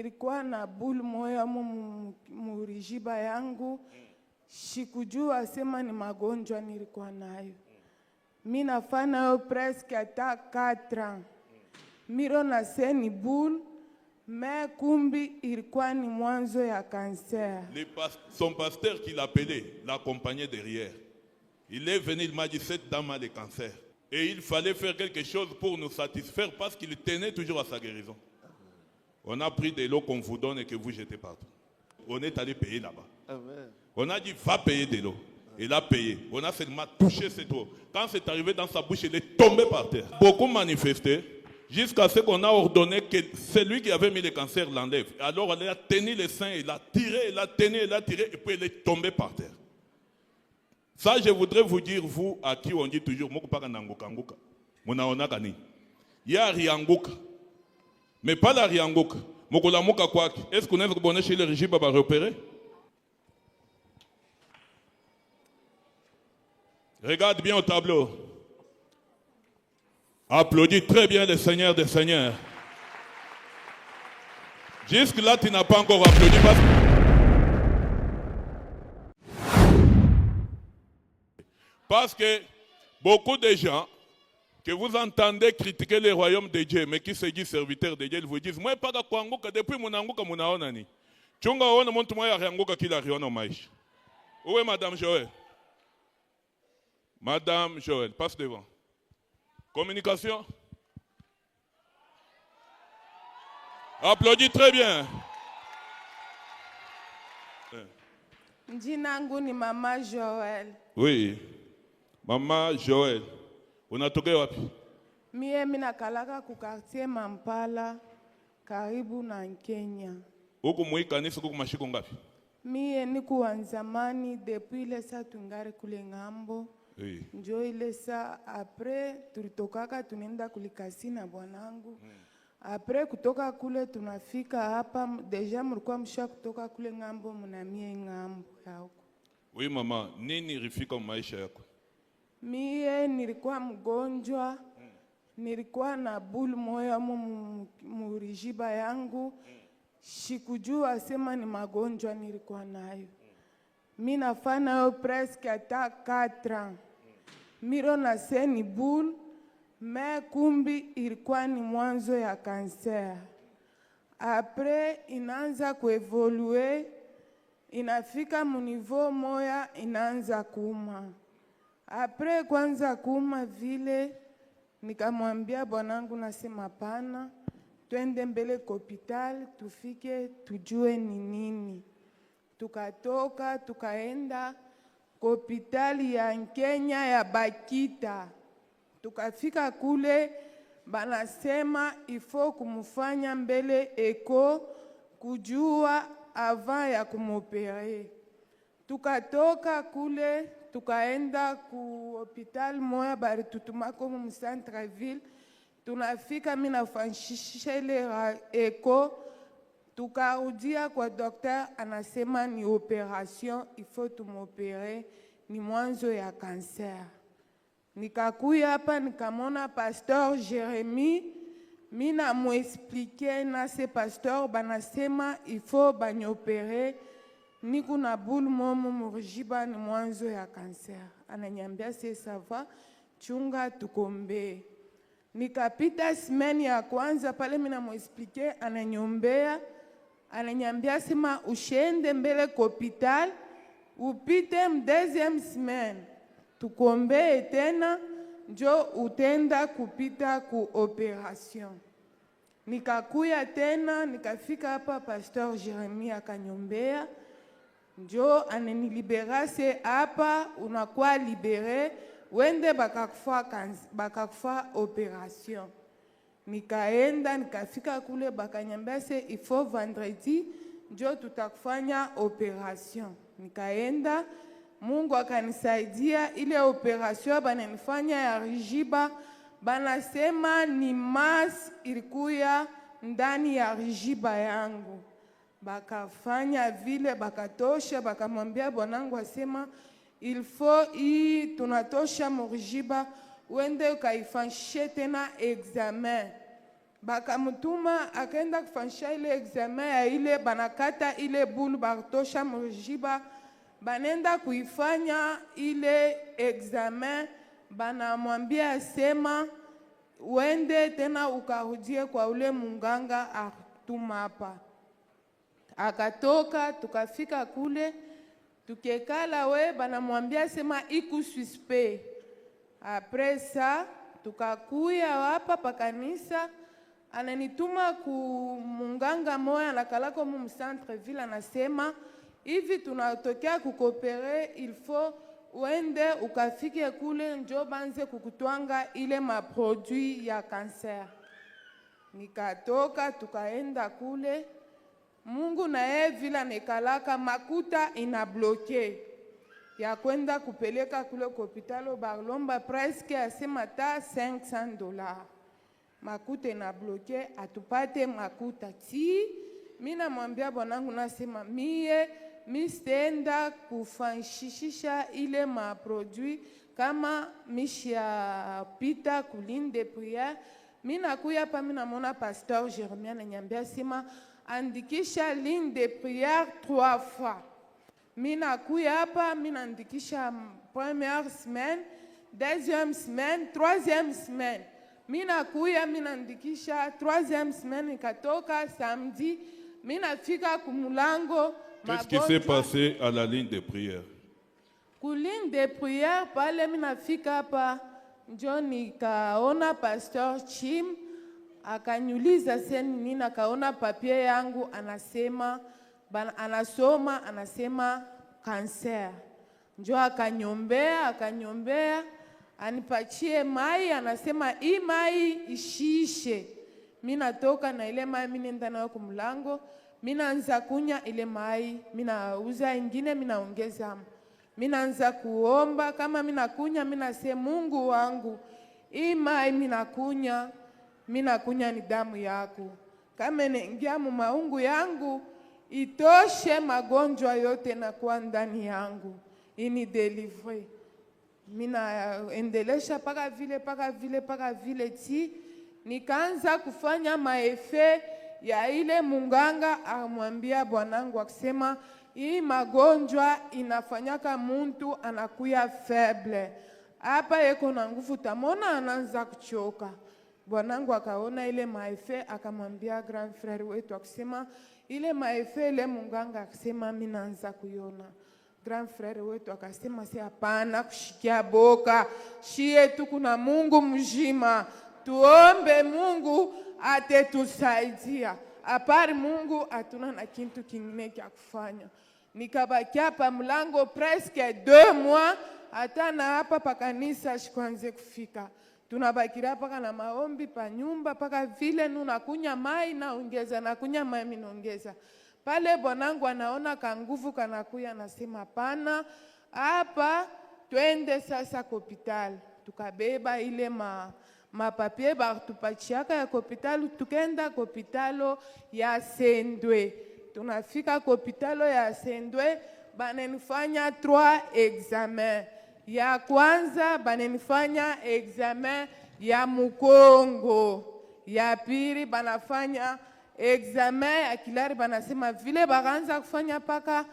Nilikuwa na bulu moya murijiba yangu, sikujua sema ni magonjwa nilikuwa nayo. Mimi nafanya yo presque hata 4 ans. Miro na seni bulu, mais kumbi ilikuwa ni mwanzo ya cancer. Son pasteur qui l'appelait, l'accompagnait derrière. Il est venu, il m'a dit cette dame a le cancer. Et il fallait faire quelque chose pour nous satisfaire parce qu'il tenait toujours à sa guérison. On a pris de l'eau qu'on vous donne et que vous jetez partout. On est allé payer là-bas. On a dit va payer de l'eau. Il a payé. On a seulement touché cette eau. Quand c'est arrivé dans sa bouche, il est tombé par terre. Beaucoup manifesté jusqu'à ce qu'on a ordonné que celui qui avait mis le cancer l'enlève. Alors il a tenu les seins, il a tiré, il a tenu, il a tiré et puis il est tombé par terre. Ça, je voudrais vous dire, vous, à qui on dit toujours, il y a Rianguka. Mais pas la Rianguka. Est-ce qu'on est bonnet chez le régime à repérer? Regarde bien au tableau. Applaudis très bien le Seigneur des Seigneurs. Jusque-là, tu n'as pas encore applaudi parce que beaucoup de gens que vous entendez critiquer le royaume de Dieu, mais qui se disent serviteurs de Dieu, ils vous disent, moi, pas de quoi depuis mon anguka mon aonani. Chunga ona montu moya yanguka kila riona maisha. Où est Madame Joël? Madame Joël, passe devant. Communication. Applaudis très bien. Njinangu ni Mama Joël. Oui. Mama Joël. Unatoka wapi? Mie minakalaka ku quartier Mampala karibu na Kenya. Huko muikanisa huko mashiko ngapi? Mie niku wanzamani depuis ile saa tungare kule ngambo. Oui. Njo ile saa après tulitokaka tunaenda kulikasi na bwanangu. Après kutoka kule tunafika hapa deja mlikuwa msha kutoka kule ngambo mnamie ngambo ya huko. Oui mama, nini rifika maisha yako? Mie nilikuwa mgonjwa, nilikuwa na bulu moya murijiba yangu, sikujua sema ni magonjwa nilikuwa nayo. Mimi nafanya yo presque hata 4 ans. Miro na seni bulu, mais kumbi ilikuwa ni mwanzo ya cancer. Après inaanza kuevolue, inafika muniveau moya inaanza kuuma. Après kwanza kuuma vile, nikamwambia bwanangu nasema pana, twende mbele kwa hospitali, tufike tujue ni nini. Tukatoka, tukaenda kwa hospitali ya Kenya ya Bakita. Tukafika kule, banasema ifo kumufanya mbele eko kujua avant ya kumopere. Tukatoka kule, tukaenda ku hospital moya bari tutumako mu centre ville. Tunafika mimi nafanishisha ile eko, tukarudia kwa docteur anasema ni operation, ifo tumopere, ni mwanzo ya cancer. Nikakuya hapa nikamona pasteur Jérémie, mina muexpliquer na se pasteur banasema ifo banyopere, niku na bulu momo murijiba ni mwanzo ya cancer. Ananyambia se sava, chunga tukombe. Nikapita semaine ya kwanza pale mina muexpliquer ananyombea, ananyambia sema ushende mbele kwa hospital, upite deuxième semaine. Tukombe tena, njo utenda kupita ku operation. Nikakuya tena, nikafika hapa pasteur Jérémie akanyombea, njo aneniliberase hapa, unakuwa libere, wende bakakufa operation. Nikaenda, nikafika kule bakanyambia se ifo vendredi, njo tutakufanya operation. Nikaenda, Mungu akanisaidia ile operation bananifanya ya rijiba, banasema ni mass ilikuya ndani ya rijiba yangu. Bakafanya vile, bakatosha, bakamwambia bwanangu asema il faut tunatosha murijiba, wende ukaifanyishe tena examen. bakamutuma akaenda kufanyisha ile examen ya ile banakata ile bulu batosha mujiba, banenda kuifanya ile examen, banamwambia sema uende tena ukarudie kwa ule munganga atuma hapa. Akatoka tukafika kule tukekala we banamwambia sema iku suspect. Après ça tukakuya hapa pa kanisa, ananituma ku munganga moya anakalako mu centre ville, anasema hivi tunatokea kukopere, il faut uende ukafike kule njo banze kukutwanga ile maproduit ya cancer. Nikatoka tukaenda kule, Mungu na yeye vile nekalaka makuta inabloke ya kwenda kupeleka kule kwa hospitalo Barlomba, presque asema ta $500. Makuta inabloke, atupate makuta ti. Mina mwambia bwanangu nasema mi stenda kufanshishisha ile maproduit kama mishia pita kuline de prière. Mina kuya pa mina mona pasteur Jeremia ananiambia sema andikisha ligne de prière 3 fois. Mina kuya hapa mina andikisha première semaine, deuxième semaine, troisième semaine. Mina kuya mina andikisha troisième semaine, ikatoka samedi mina fika kumulango. Qu'est-ce qui s'est passé à la ligne de prière? Ku ligne de prière pale mina fika hapa njo nikaona pasteur Chim akanyuliza seni nini, akaona papie yangu anasema anasoma anasema cancer. Njo akanyombea anipachie mai, anasema hii mai ishishe. Mina toka na ile mai minenda nayo kumlango, mina anza kunya ile mai, mina uza ingine, mina ongeza. Mina anza kuomba, kama mina kunya, mina se Mungu wangu, hii mai mina kunya ni damu yako. Kama nengia mu maungu yangu, itoshe magonjwa yote na kwa ndani yangu. Ini delivery. Mina endelesha paka vile ti. Nikaanza kufanya maefe ya ile munganga amwambia bwanangu akisema hii magonjwa inafanyaka muntu anakuya faible. Hapa yeko na nguvu tamona anaanza kuchoka. Bwanangu akaona ile maefe akamwambia grand frère wetu akisema ile maefe ile munganga akisema mimi naanza kuiona. Grand frère wetu akasema si hapana kushikia boka, shie tu kuna Mungu mjima, tuombe Mungu atetusaidia. Apari Mungu hatuna na kintu kingine cha kufanya. Nikabakia hapa mlango presque 2 mois, hata na hapa pa kanisa shikwanze kufika. Tunabakira paka na maombi pa nyumba paka vile nunakunya mai naongeza, nakunya mai minaongeza. Pale bwanangu anaona kanguvu kanakuya, nasema pana hapa twende sasa hospitali. Tukabeba ile mapapie batupachiaka ya hospitali, tukenda hospitalo ya Sendwe. Tunafika hospitalo ya Sendwe, banenifanya 3 examen. Ya kwanza banenifanya examen ya mukongo, ya pili banafanya examen ya kilari, banasema vile baanza kufanya paka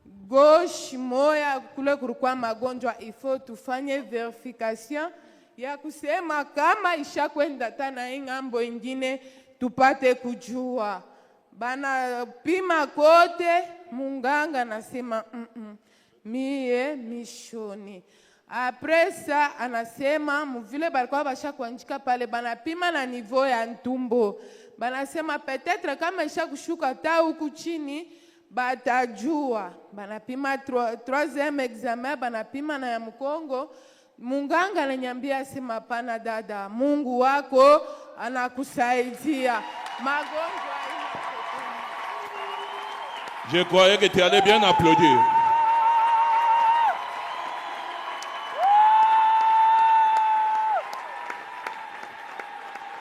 gauche moya kule kulikuwa magonjwa, ifo tufanye verification ya kusema kama isha kwenda tana ingambo ingine tupate kujua. Bana pima kote, munganga nasema mie mishoni. Après ça anasema mvile balikuwa basha kuanjika pale, banapima na niveau ya ntumbo. Banasema peut-être kama isha kushuka ta huku chini batajua. Banapima 3e examen, banapima na ya mkongo. Munganga ananiambia sema pana dada, Mungu wako anakusaidia. Magonjwa Je croyais que tu allais bien applaudir.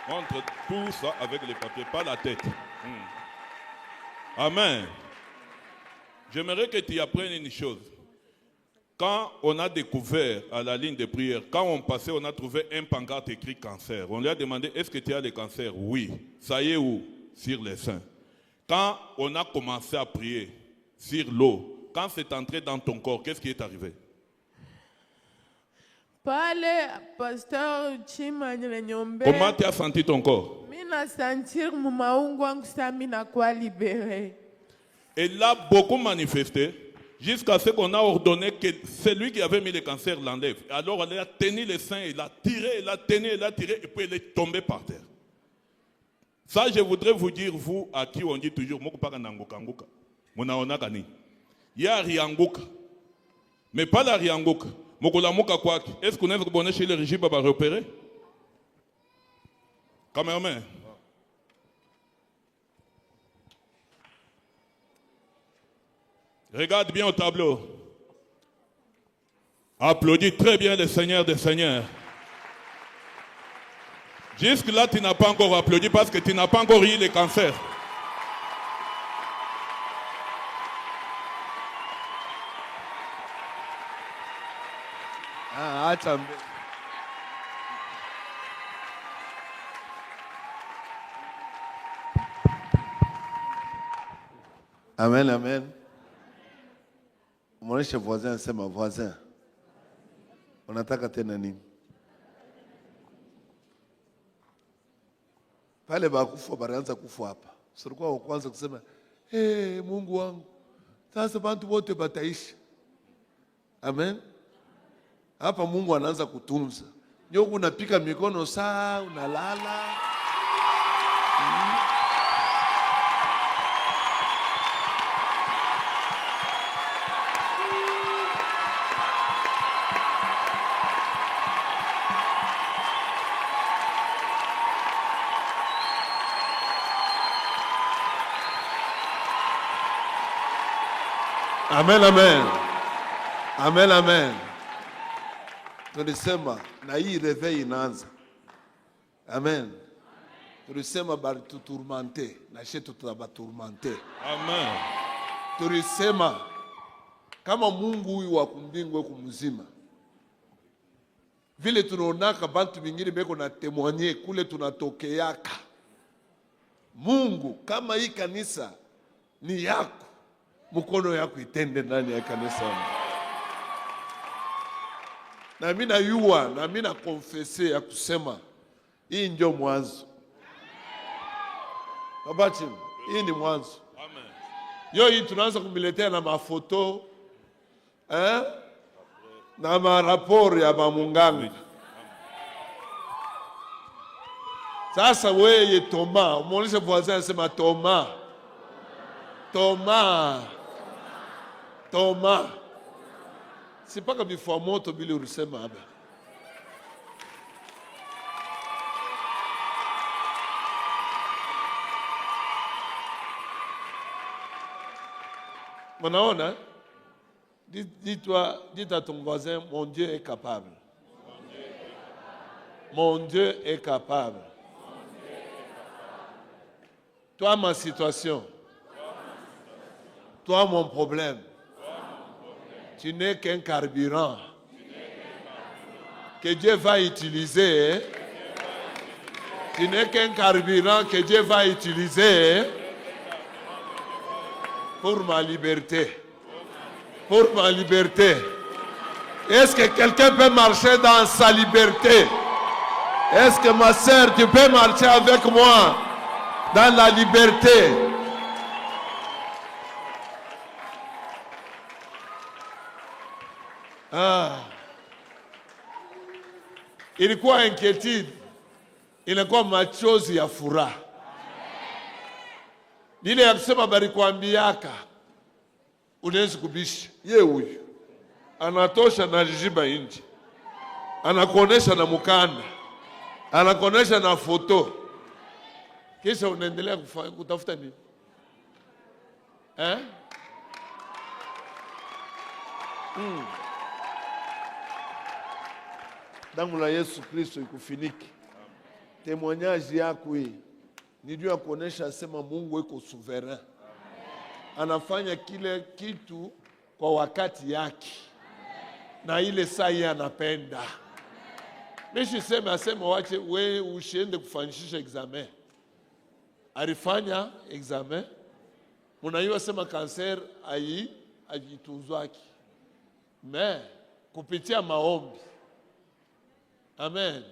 Entre tout ça avec les papiers, pas la tête. Amen. J'aimerais que tu apprennes une chose. Quand on a découvert à la ligne de prière, quand on passait, on a trouvé un pancarte écrit cancer. On lui a demandé, est-ce que tu as le cancer? Oui. Ça y est où? Sur les seins. Quand on a commencé à prier sur l'eau, quand c'est entré dans ton corps, qu'est-ce qui est arrivé? Pale, pasteur Chima Nyombe. Comment tu as senti ton corps? Mina sentir mumaungu wangu sa mina kwa libéré. Et là, beaucoup manifesté. Jusqu'à ce qu'on a ordonné que celui qui avait mis le cancer l'enlève. Alors elle a tenu les seins, il a tiré, il a tenu, il a tiré, et puis elle est tombée par terre. Ça, je voudrais vous dire, vous, à qui on dit toujours, il y a Rianguka, mais pas la Rianguka. Est-ce qu'on est bonnet chez le régime à repérer? Cameraman. Regarde bien au tableau. Applaudis très bien le Seigneur des Seigneurs. Jusque-là, tu n'as pas encore applaudi parce que tu n'as pas encore eu le cancer. Amen, amen. Mon chez voisin, c'est ma voisin. On ataka tena nini? Pale bakufa baraanza kufa hapa. Sikuwa wa kwanza kusema, Mungu wangu. Sasa bantu wote bataishi. Amen. Hapa Mungu anaanza kutunza. Ndio unapika mikono saa, unalala. Amen, amen. Amen, amen. Tulisema na hii reveil inaanza. Amen. Tulisema bali tuturmante na shetu tutabaturmante. Amen. Tulisema kama Mungu huyu wa kumbingwe kumzima. Vile tunaonaka bantu bingine beko na témoigner kule tunatokeaka. Mungu kama hii kanisa ni yako. Mkono yako itende ndani ya kanisa. Na mimi nayua, na mimi na confesser ya kusema hii ndio mwanzo. Babati, hii ni mwanzo. Amen. Yo hii tunaanza kumiletea na mafoto, na maraporo ya bamunganga. Sasa wewe Thomas, umuoneshe voisin anasema Thomas. Thomas. Thomas. C'est pas comme il faut moto bili urusema haba. Manaona? Dis à ton voisin, mon Dieu est capable. Mon Dieu est capable. Toi, ma situation. Toi, mon problème. Tu n'es qu'un carburant que Dieu va utiliser. Tu n'es qu'un carburant que Dieu va utiliser pour ma liberté. Pour ma liberté. Est-ce que quelqu'un peut marcher dans sa liberté? Est-ce que ma sœur, tu peux marcher avec moi dans la liberté? Ilikuwa inquiétude, ilikuwa machozi ya furaha. Nile ya kusema bari kuambiaka, unaweza kubisha. Ye huyu, anatosha na jijiba inji. Anakuonesha na mukanda. Anakuonesha na foto. Kisha unaendelea kutafuta nini? Damu la Yesu Kristo ikufiniki. Témoignage yako hii ni juu ya kuonesha sema Mungu yuko souverain. Anafanya kile kitu kwa wakati yake. na ile saa yeye anapenda. Mishi asema wache we usiende kufanyisha examen. Alifanya examen. Munaiwa sema kanser ajituzwaki. Me kupitia maombi. Amen.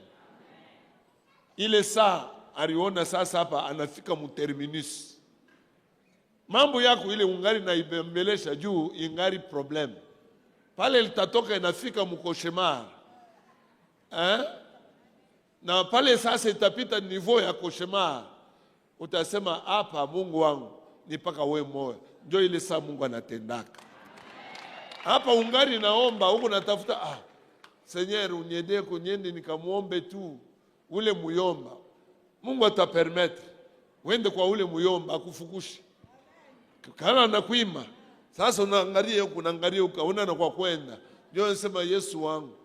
Ile saa aliona sasa hapa anafika muterminus. Mambo yako ile ungari na ibembelesha juu ingari problem. Pale litatoka inafika mkoshemar. Na pale sasa itapita niveau ya koshemar. Utasema hapa Mungu wangu ni paka we moyo. Ndio ile saa Mungu anatendaka. Hapa ungari naomba huko natafuta Seigneur uniende kunyende nikamuombe tu ule muyomba. Mungu atapermettre uende kwa ule muyomba akufukushi. Kana anakuima. Sasa unaangalia huko unaangalia ukaona na kwa kwenda. Ndio nasema Yesu wangu.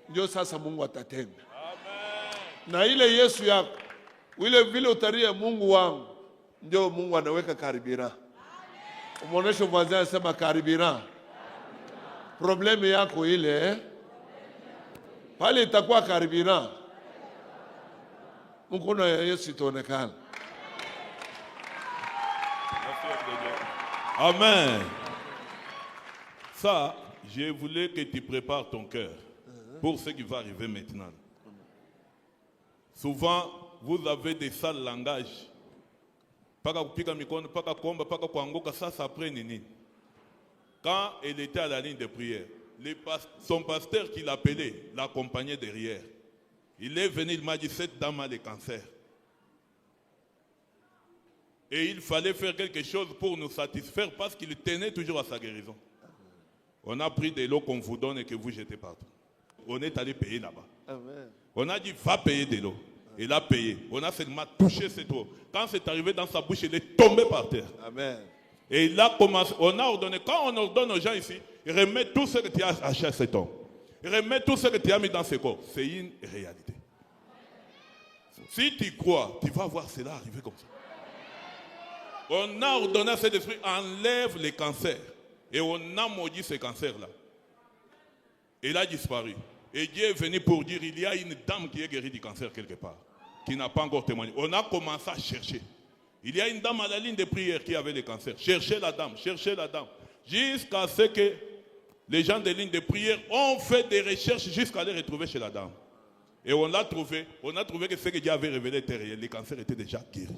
Ndio sasa Mungu atatenda. Amen. Na ile Yesu yako ile vile utaria Mungu wangu ndio Mungu anaweka karibira. Umuoneshe mwanzo anasema karibira. Problemi yako ile pale itakuwa karibira. Mkono ya Yesu itaonekana. Amen. Ça, je voulais que tu prépares ton cœur pour ce qui va arriver maintenant. Souvent, vous avez des sales langages. Paka kupika mikono, paka kuomba, paka kuanguka, ça après nini. Quand elle était à la ligne de prière, son pasteur qui l'appelait, l'accompagnait derrière. Il est venu, il m'a dit, cette dame a le cancer. Et il fallait faire quelque chose pour nous satisfaire parce qu'il tenait toujours à sa guérison. On a pris de l'eau qu'on vous donne et que vous jetez partout. On est allé payer là-bas. Amen. On a dit, va payer de l'eau. Il a payé. On a seulement touché cette eau. Quand c'est arrivé dans sa bouche, il est tombé par terre. Amen. Et il a commencé, on a ordonné, quand on ordonne aux gens ici, remets tout ce que tu as acheté cet homme. Remets tout ce que tu as mis dans ce corps. C'est une réalité. Si tu crois, tu vas voir cela arriver comme ça. On a ordonné à cet esprit, enlève les cancers. Et on a maudit ce cancer-là. Il a disparu. Et Dieu est venu pour dire, il y a une dame qui est guérie du cancer quelque part, qui n'a pas encore témoigné. On a commencé à chercher. Il y a une dame à la ligne de prière qui avait le cancer. Cherchez la dame, cherchez la dame. Jusqu'à ce que les gens des lignes de prière ont fait des recherches jusqu'à les retrouver chez la dame. Et on l'a trouvé. On a trouvé que ce que Dieu avait révélé était réel. Le cancer était déjà guéri.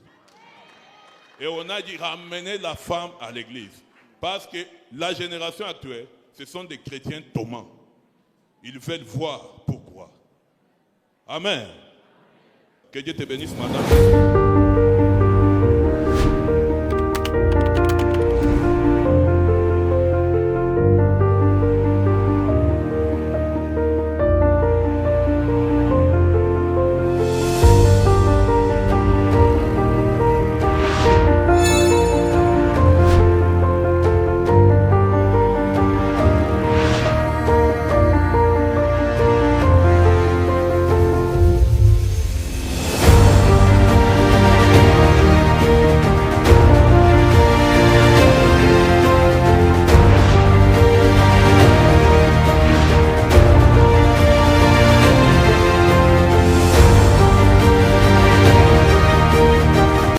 Et on a dit ramener la femme à l'église. Parce que la génération actuelle, ce sont des chrétiens tombants. Ils veulent voir pour croire. Amen. Que Dieu te bénisse, madame.